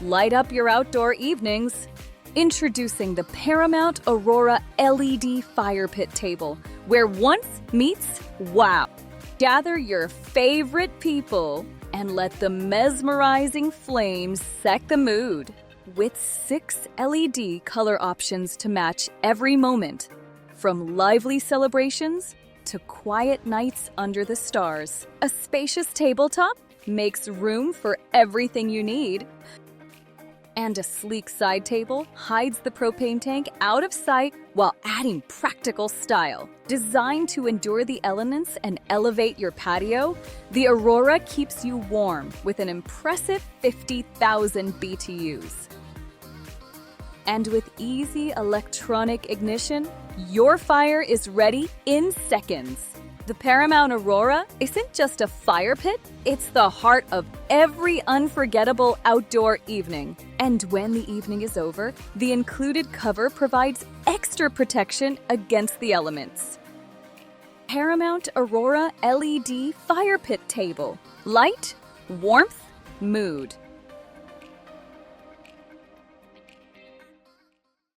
Light up your outdoor evenings. Introducing the Paramount Aurora LED Firepit table, where once meets wow. Gather your favorite people and let the mesmerizing flames set the mood. With 6 LED color options to match every moment, from lively celebrations to quiet nights under the stars. A spacious tabletop makes room for everything you need. And a sleek side table hides the propane tank out of sight while adding practical style. Designed to endure the elements and elevate your patio, the Aurora keeps you warm with an impressive 50,000 BTUs. And with easy electronic ignition, your fire is ready in seconds. The Paramount Aurora isn't just a fire pit, it's the heart of every unforgettable outdoor evening. And when the evening is over, the included cover provides extra protection against the elements. Paramount Aurora LED Fire Pit Table. Light, warmth, mood.